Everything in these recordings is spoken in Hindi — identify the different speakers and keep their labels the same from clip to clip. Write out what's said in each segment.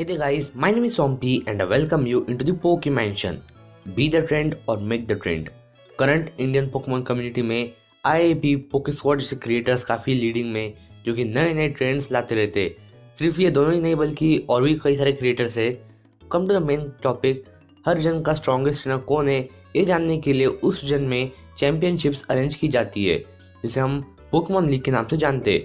Speaker 1: Hey there guys, my name is Swampy and I welcome you into the Pokemansion. Be the trend or make the trend. Current Indian Pokemon community में आईआईपी पोकेस्क्वाड जैसे क्रिएटर्स काफ़ी लीडिंग में जो कि नए नए ट्रेंड्स लाते रहते। सिर्फ ये दोनों ही नहीं बल्कि और भी कई सारे क्रिएटर्स है। Come to the main topic, हर जन का स्ट्रॉन्गेस्ट ट्रेनर कौन है ये जानने के लिए उस जन में चैंपियनशिप्स अरेंज की जाती है जिसे हम पोकेमॉन लीग के नाम से जानते।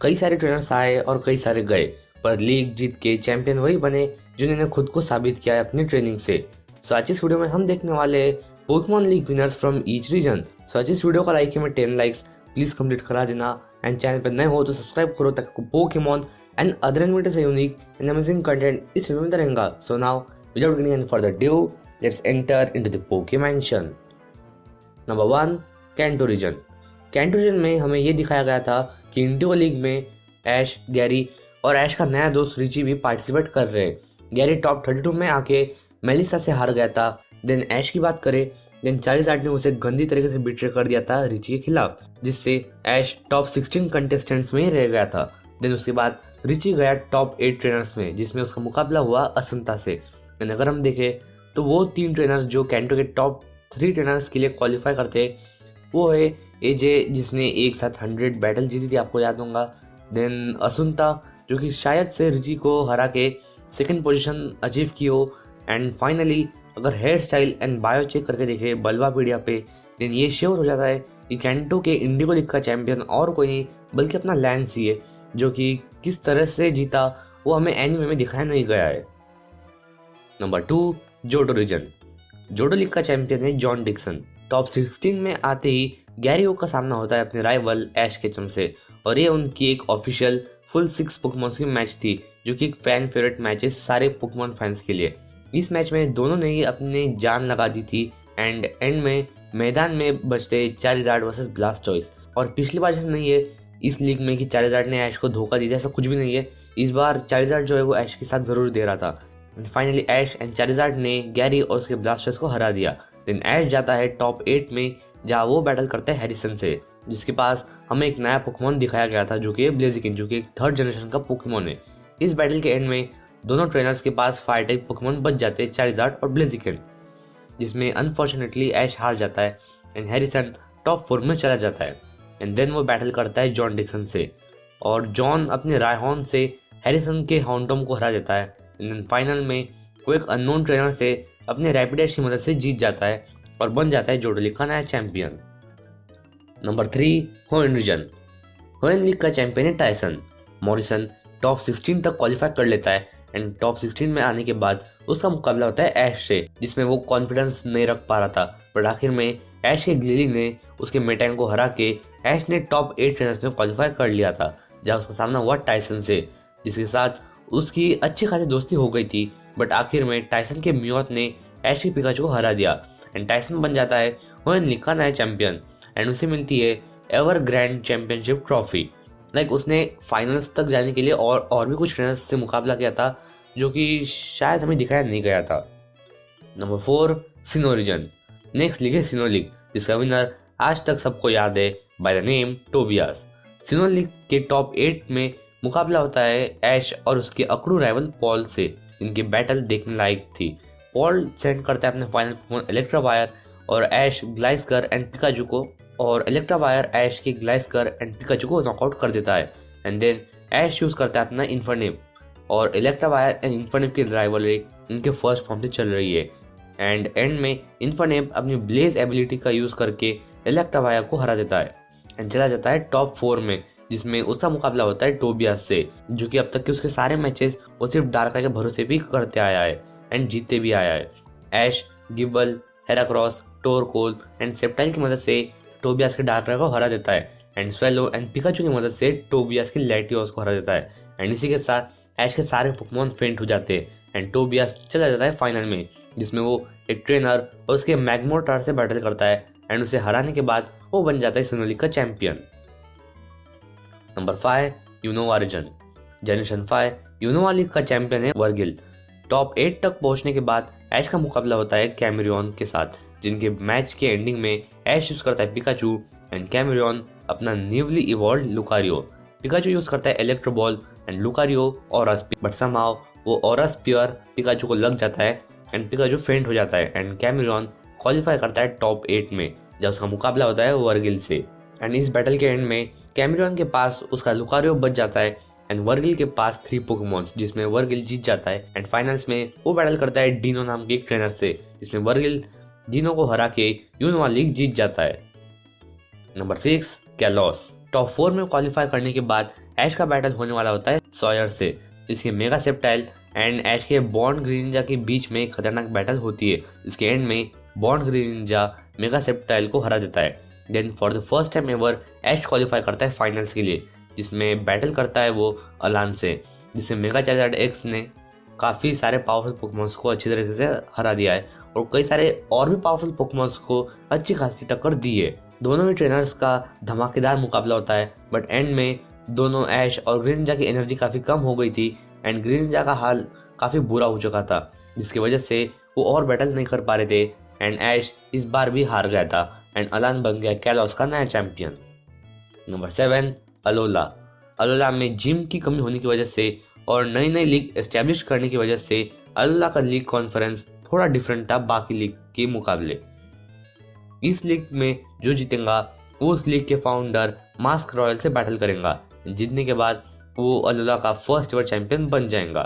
Speaker 1: कई सारे ट्रेनर्स आए और कई सारे गए, पर लीग जीत के चैंपियन वही बने जिन्होंने खुद को साबित किया है अपनी ट्रेनिंग से। सो आज इस वीडियो में हम देखने वाले हैं Pokemon league winners from each region. So आज इस वीडियो का लाइक है मैं 10 लाइक्स प्लीज कंप्लीट करा देना एंड चैनल पर नए हो तो सब्सक्राइब करो ताकि आपको पोकेमॉन एंड अदर एनिमेटेड से यूनिक एंड अमेजिंग कंटेंट इस वीडियो में रहेगा। So now without getting any further due let's enter into the pokemansion. Number 1, Kanto region. Kanto region में हमें ये दिखाया गया था कि इंडिगो लीग में ऐश, गैरी और ऐश का नया दोस्त रिची भी पार्टिसिपेट कर रहे हैं। गैरी टॉप 32 में आके मेलिसा से हार गया था। देन ऐश की बात करें, देन चारिज़ार्ड ने उसे गंदी तरीके से बिट्रे कर दिया था रिची के खिलाफ, जिससे ऐश टॉप 16 कंटेस्टेंट्स में ही रह गया था। देन उसके बाद रिची गया टॉप 8 ट्रेनर्स में जिसमें उसका मुकाबला हुआ असंता से। देन अगर हम देखें तो वो 3 ट्रेनर्स जो कैंटो के टॉप 3 ट्रेनर्स के लिए क्वालिफाई करते वो है एजे जिसने एक साथ 100 बैटल जीती थी, आपको याद होगा। देन असुंता जो कि शायद से रिची को हरा के सेकंड पोजीशन अचीव की हो। एंड फाइनली अगर hair style and bio check करके देखे बल्बापीडिया पे, देन ये श्योर हो जाता है कि कैंटो के इंडिगो लीग का चैंपियन और कोई नहीं बल्कि अपना लैंस ही है, जो कि किस तरह से जीता वो हमें एनिमे में दिखाया नहीं गया है। Number 2, Johto region. Johto league का चैंपियन है जॉन डिक्सन। टॉप 16 में आते ही गैरियो का सामना होता है अपने राइवल ऐश केचम से, और ये उनकी एक ऑफिशियल फुल 6 पोकेमॉन्स की मैच थी जो कि एक फैन फेवरेट मैच है सारे पोकेमॉन फैंस के लिए। इस मैच में दोनों ने ही अपनी जान लगा दी थी एंड एंड में मैदान में बचते चारिज़ार्ड वर्सेस ब्लास्टोइस। और पिछली बार जैसे नहीं है इस लीग में कि चारिज़ार्ड ने ऐश को धोखा दिया, ऐसा कुछ भी नहीं है। इस बार चारिज़ार्ड जो है वो ऐश के साथ जरूर दे रहा था। फाइनली ऐश एंड चारिज़ार्ड ने गैरी और उसके ब्लास्टोइस को हरा दिया। देन ऐश जाता है टॉप 8 में जहाँ वो बैटल करता है हैरिसन से, जिसके पास हमें एक नया पोकेमॉन दिखाया गया था जो कि ब्लेजिकिन, जो कि एक 3rd जनरेशन का पोकेमॉन है। इस बैटल के एंड में दोनों ट्रेनर्स के पास फायर टाइप पोकेमॉन बच जाते हैं, चारिज़ार्ड और ब्लेजिकिन, जिसमें अनफॉर्चुनेटली ऐश हार जाता है एंड हैरिसन टॉप 4 में चला जाता है। एंड देन वो बैटल करता है जॉन डिक्सन से और जॉन अपने रायहॉर्न से हैरिसन के हाउंटोम को हरा देता है। एंड फाइनल में वो एक अननोन ट्रेनर से अपने रैपिडेश की मदद से जीत जाता है और बन जाता है जोटो लीग का नया champion. Number 3, Hoenn region. Hoenn league का चैंपियन है टाइसन। मॉरिसन टॉप 16 तक क्वालिफाई कर लेता है एंड टॉप 16 में आने के बाद उसका मुकाबला होता है ऐश से, जिसमें वो कॉन्फिडेंस नहीं रख पा रहा था। बट आखिर में ऐश के ग्लिली ने उसके मेटैंग को हरा के ऐश ने टॉप 8 ट्रेनर्स में क्वालिफाई कर लिया था, जहाँ उसका सामना हुआ टाइसन से, जिसके साथ उसकी अच्छी खासी दोस्ती हो गई थी। बट आखिर में टाइसन के म्यूट ने ऐश के पिकाचू को हरा दिया एंड टाइसन बन जाता है होएन लीग का नया चैंपियन एंड उसे मिलती है ever grand championship trophy. Like उसने फाइनल्स तक जाने के लिए और भी कुछ ट्रेनर्स से मुकाबला किया था जो कि शायद हमें दिखाया नहीं गया था। नंबर 4, सिनो रीजन। नेक्स्ट लीग है सिनो लीग, जिसका विनर आज तक सबको याद है by the name Tobias. Synonym league के टॉप 8 में मुकाबला होता है ऐश और उसके अकड़ू राइवल पॉल से, जिनकी बैटल देखने लायक थी। पॉल सेंड करता है अपने फाइनल पोकेमॉन इलेक्ट्रावायर और ऐश ग्लाइस्कर एंड पिकाचू को, और इलेक्ट्रावायर ऐश के ग्लाइस्कर एंड पिकाचू को नॉकआउट कर देता है। एंड देन ऐश यूज करता है अपना इन्फरनेप, और इलेक्ट्रावायर एंड इन्फरनेप की राइवलरी इनके फर्स्ट फॉर्म से चल रही है। एंड एंड में इन्फरनेप अपनी ब्लेज एबिलिटी का यूज करके इलेक्ट्रावायर को हरा देता है एंड चला जाता है टॉप 4 में, जिसमें उसका मुकाबला होता है टोबियास से, जो कि अब तक के उसके सारे मैचेस वो सिर्फ डार्का के भरोसे भी करते आया है एंड जीतते भी आया है। ऐश, गिबल, हेराक्रॉस, टोरकोल एंड सेप्टाइल की मदद से टोबियास के डार्करा को हरा देता है एंड स्वेलो एंड पिकाचू की मदद से टोबियास की लैटियोस को हरा देता है। एंड इसी के साथ ऐश के सारे पोकेमॉन फेंट हो जाते हैं एंड टोबियास चला जाता है फाइनल में, जिसमें वो एक ट्रेनर और उसके मैग्मोटार से बैटल करता है एंड उसे हराने के बाद वो बन जाता है सिनो लीग का champion. Number 5, Unova reason. Generation 5 Unova league का चैंपियन है वर्गिल। टॉप 8 तक पहुंचने के बाद ऐश का मुकाबला होता है कैमरियन के साथ, जिनके मैच के एंडिंग में ऐश यूज करता है पिकाचू एंड कैमरियन अपना newly evolve Lucario. Pikachu use करता है इलेक्ट्रो बॉल एंड लुकारियो और स्पिन, बट समहाउ वो ऑरा स्पीयर पिकाचू को लग जाता है एंड पिकाचू फेंट हो जाता है एंड कैमरॉन क्वालिफाई करता है टॉप 8 में, जब उसका मुकाबला होता है वर्गिल से। एंड इस बैटल के एंड में कैमरॉन के पास उसका लुकारियो बच जाता है एंड वर्गिल के पास 3 पोकेमॉन्स, जिसमें वर्गिल जीत जाता है। एंड फाइनल्स में वो बैटल करता है डीनो नाम के एक ट्रेनर से, जिसमें वर्गिल डीनो को हरा के यूनोवा लीग जीत जाता है। Number 6 callus. टॉप 4 में क्वालिफाई करने के बाद ऐश का बैटल होने वाला होता है सॉयर से, जिसके मेगा सेप्टाइल एंड ऐश के बॉन्ड ग्रीनिंजा के बीच में खतरनाक बैटल होती है। इसके एंड में बॉन्ड ग्रीनिंजा मेगा सेप्टाइल को हरा देता है। Then for the first time ever Ash qualify करता है फाइनल्स के लिए, जिसमें बैटल करता है वो अलान से, जिसमें मेगा चार्जर एक्स ने काफ़ी सारे पावरफुल पोकेमॉन्स को अच्छी तरीके से हरा दिया है और कई सारे और भी पावरफुल पोकेमॉन्स को अच्छी खासी टक्कर दी है। दोनों ही ट्रेनर्स का धमाकेदार मुकाबला होता है, बट एंड में दोनों ऐश और ग्रीनिंजा की एनर्जी काफ़ी कम हो गई थी एंड ग्रीनिंजा का हाल काफ़ी बुरा हो चुका था, जिसकी वजह से वो और बैटल नहीं कर पा रहे थे एंड ऐश इस बार भी हार गया था एंड अलान बन गया कैलोस का नया चैंपियन। Number 7 Alola. अलोला में जिम की कमी होने की वजह से और नई नई लीग एस्टेब्लिश करने की वजह से अलोला का लीग कॉन्फ्रेंस थोड़ा डिफरेंट था बाकी लीग के मुकाबले। इस लीग में जो जीतेगा वो उस लीग के फाउंडर मास्क रॉयल से बैटल करेगा। जीतने के बाद वो अलोला का फर्स्ट एवर चैंपियन बन जाएगा।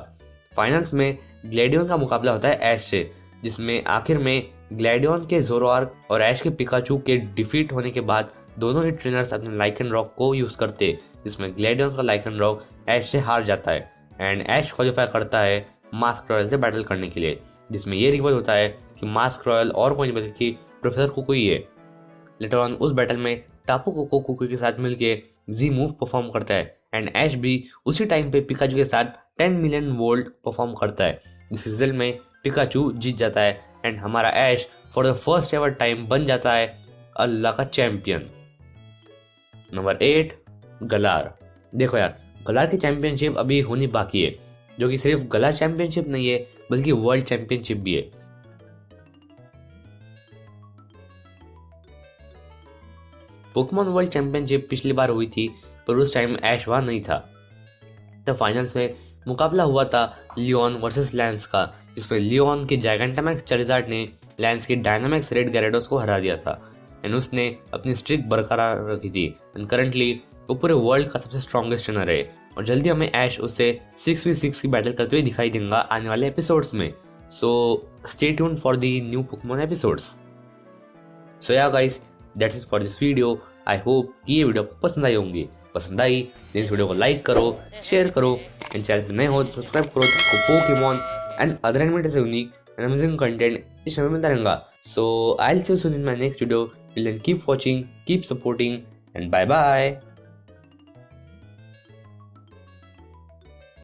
Speaker 1: फाइनल्स में ग्लैडियन का मुकाबला होता है ऐश से, जिसमें आखिर में ग्लैडियन के जोरोआर्क और ऐश के पिकाचू के डिफीट होने के बाद दोनों ही ट्रेनर्स अपने लाइकन रॉक को यूज करते, जिसमें ग्लैडियन का लाइकन रॉक ऐश से हार जाता है एंड ऐश क्वालिफाई करता है मास्क रॉयल से बैटल करने के लिए, जिसमें ये रिवॉल होता है कि मास्क रॉयल और कोई नहीं बल्कि प्रोफेसर कुकुई है। लेटर ऑन उस बैटल में टापू कोको कुकुई के साथ मिलके जी मूव परफॉर्म करता है एंड ऐश भी उसी टाइम पे पिकाचू के साथ 10 मिलियन वोल्ट परफॉर्म करता है। इस रिजल्ट में पिकाचू जीत जाता है एंड हमारा Ash for the first ever time बन जाता है अल्लाह का चैंपियन। नंबर 8 गलार। देखो यार, गलार की चैंपियनशिप अभी होनी बाकी है, जो कि सिर्फ गलार चैंपियनशिप नहीं है बल्कि वर्ल्ड चैंपियनशिप भी है। पोकेमॉन वर्ल्ड चैंपियनशिप पिछली बार हुई थी पर उस टाइम ऐश वहां नहीं था। तब फाइनल्स में मुकाबला हुआ था लियोन वर्सेस लैंस का, जिसमें लियोन के जायगेंटामैक्स चार्जर्ड ने लैंस के डायनामैक्स रेड गैरेडोस को हरा दिया था एंड उसने अपनी स्ट्रिक बरकरार रखी थी एंड करंटली वो पूरे वर्ल्ड का सबसे स्ट्रॉन्गेस्ट ट्रेनर है और जल्दी हमें ऐश उससे 6v6 की बैटल करते हुए दिखाई देगा आने वाले एपिसोड्स में। So stay tuned for the new Pokemon episodes. So yeah guys, that's it for this video. I hope कि ये वीडियो आपको पसंद आई होंगी। पसंद आई तो इस वीडियो को लाइक करो, शेयर करो एंड चैनल पर नए हो तो सब्सक्राइब करो, तो आपको पोकेमॉन एंड अदर एनिमेटेड से यूनिक एंड अमेजिंग कंटेंट इस समय मिलता रहेगा। So I will see you soon in my next video. Till then keep watching, keep supporting and bye bye.